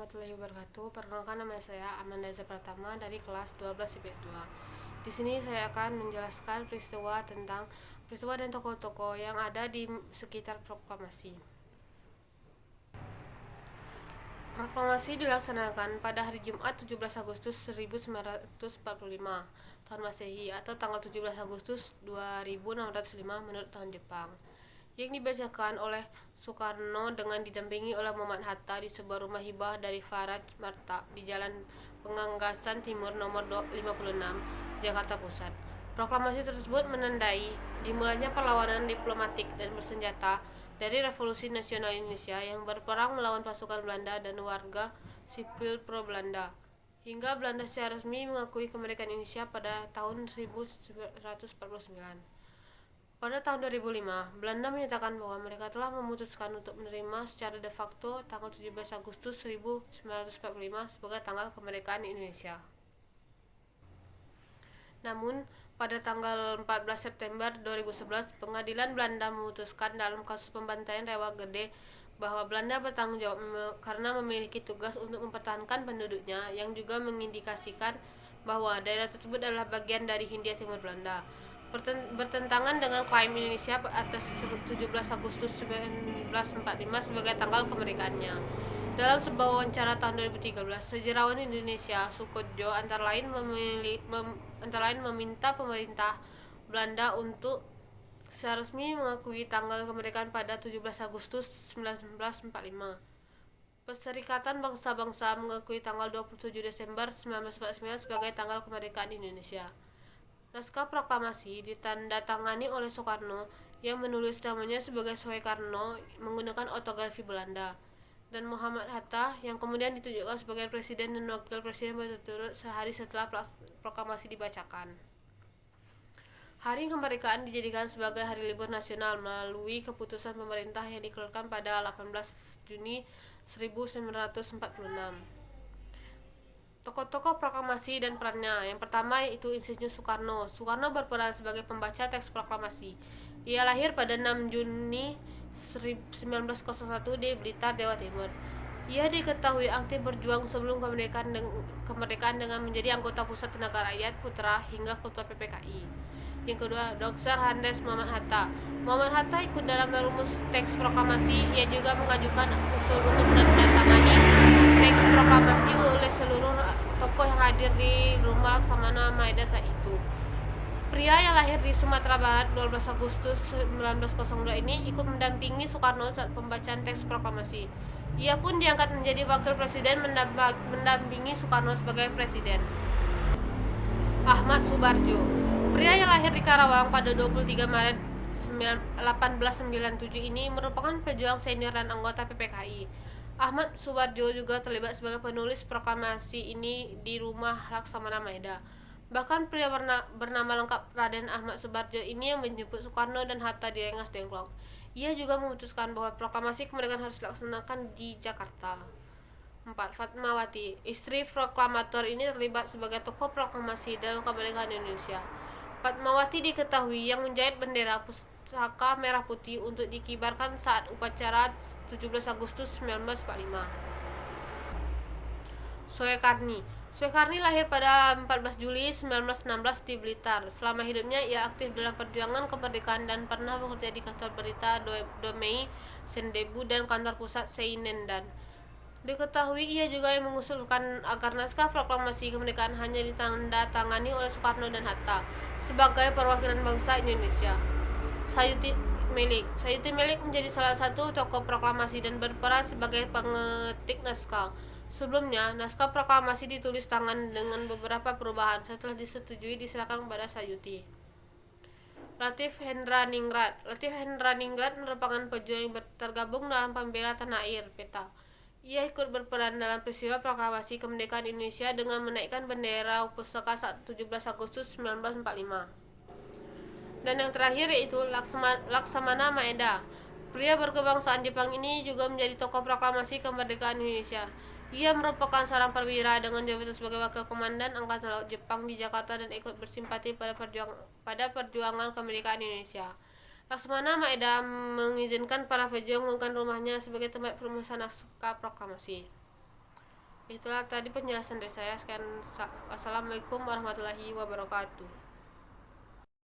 warahmatullahi wabarakatuh. Perkenalkan, nama saya Amanda Pratama dari kelas 12 IPS 2. Di sini saya akan menjelaskan peristiwa dan tokoh-tokoh yang ada di sekitar proklamasi. Proklamasi dilaksanakan pada hari Jumat 17 Agustus 1945 tahun Masehi atau tanggal 17 Agustus 2605 menurut tahun Jepang, yang dibacakan oleh Soekarno dengan didampingi oleh Muhammad Hatta di sebuah rumah hibah dari Faraj Marta di Jalan Penganggasan Timur nomor 56, Jakarta Pusat. Proklamasi tersebut menandai dimulainya perlawanan diplomatik dan bersenjata dari Revolusi Nasional Indonesia yang berperang melawan pasukan Belanda dan warga sipil pro-Belanda, hingga Belanda secara resmi mengakui kemerdekaan Indonesia pada tahun 1949. Pada tahun 2005, Belanda menyatakan bahwa mereka telah memutuskan untuk menerima secara de facto tanggal 17 Agustus 1945 sebagai tanggal kemerdekaan Indonesia. Namun, pada tanggal 14 September 2011, pengadilan Belanda memutuskan dalam kasus pembantaian Rewa Gede bahwa Belanda bertanggung jawab karena memiliki tugas untuk mempertahankan penduduknya, yang juga mengindikasikan bahwa daerah tersebut adalah bagian dari Hindia Timur Belanda, bertentangan dengan klaim Indonesia atas 17 Agustus 1945 sebagai tanggal kemerdekaannya. Dalam sebuah wawancara tahun 2013, sejarawan Indonesia Soekotjo antara lain meminta pemerintah Belanda untuk secara resmi mengakui tanggal kemerdekaan pada 17 Agustus 1945. Perserikatan Bangsa-Bangsa mengakui tanggal 27 Desember 1949 sebagai tanggal kemerdekaan Indonesia. Naskah proklamasi ditandatangani oleh Soekarno yang menulis namanya sebagai Soekarno menggunakan ortografi Belanda, dan Muhammad Hatta yang kemudian ditunjukkan sebagai presiden dan wakil presiden berturut-turut sehari setelah proklamasi dibacakan. Hari kemerdekaan dijadikan sebagai hari libur nasional melalui keputusan pemerintah yang dikeluarkan pada 18 Juni 1946. Tokoh-tokoh proklamasi dan perannya. Yang pertama yaitu Insinyur Soekarno. Soekarno berperan sebagai pembaca teks proklamasi. Ia lahir pada 6 Juni 1901 di Blitar, Jawa Timur. Ia diketahui aktif berjuang sebelum kemerdekaan dengan menjadi anggota Pusat Tenaga Rakyat Putra hingga ketua PPKI. Yang kedua, Dr. Handes Muhammad Hatta. Muhammad Hatta ikut dalam merumus teks proklamasi. Ia juga mengajukan usul untuk menandatangani teks proklamasi oleh seluruh tokoh yang hadir di Rumah Laksamana Maeda saat itu. Pria yang lahir di Sumatera Barat 12 Agustus 1902 ini ikut mendampingi Soekarno saat pembacaan teks proklamasi. Ia pun diangkat menjadi wakil presiden mendampingi Soekarno sebagai presiden. Ahmad Subarjo. Pria yang lahir di Karawang pada 23 Maret 1897 ini merupakan pejuang senior dan anggota PPKI. Ahmad Subarjo juga terlibat sebagai penulis proklamasi ini di Rumah Laksamana Maeda. Bahkan pria bernama lengkap Raden Ahmad Subarjo ini yang menjemput Soekarno dan Hatta di Rengas Dengklok. Ia juga memutuskan bahwa proklamasi kemerdekaan harus dilaksanakan di Jakarta. 4. Fatmawati. Istri proklamator ini terlibat sebagai tokoh proklamasi dalam kemerdekaan Indonesia. Fatmawati diketahui yang menjahit bendera pusaka merah putih untuk dikibarkan saat upacara 17 Agustus 1945. Soekarni. Soekarni lahir pada 14 Juli 1916 di Blitar. Selama hidupnya ia aktif dalam perjuangan kemerdekaan dan pernah bekerja di kantor berita Domei Sendebu dan kantor pusat Seinendan. Diketahui ia juga yang mengusulkan agar naskah proklamasi kemerdekaan hanya ditandatangani oleh Soekarno dan Hatta sebagai perwakilan bangsa Indonesia. Sayuti Melik menjadi salah satu tokoh proklamasi dan berperan sebagai pengetik naskah. Sebelumnya, naskah proklamasi ditulis tangan dengan beberapa perubahan. Setelah disetujui, diserahkan kepada Sayuti. Latif Hendra Ningrat. Latif Hendra Ningrat merupakan pejuang yang tergabung dalam pembela tanah air (PETA). Ia ikut berperan dalam peristiwa proklamasi kemerdekaan Indonesia dengan menaikkan bendera pusaka saat 17 Agustus 1945. Dan yang terakhir yaitu Laksamana Maeda. Pria berkebangsaan Jepang ini juga menjadi tokoh proklamasi kemerdekaan Indonesia. Ia merupakan seorang perwira dengan jabatan sebagai wakil komandan Angkatan Laut Jepang di Jakarta dan ikut bersimpati pada perjuangan kemerdekaan Indonesia. Laksamana Maeda mengizinkan para pejuang menggunakan rumahnya sebagai tempat penulisan naskah proklamasi. Itulah tadi penjelasan dari saya. Sekian, assalamualaikum warahmatullahi wabarakatuh.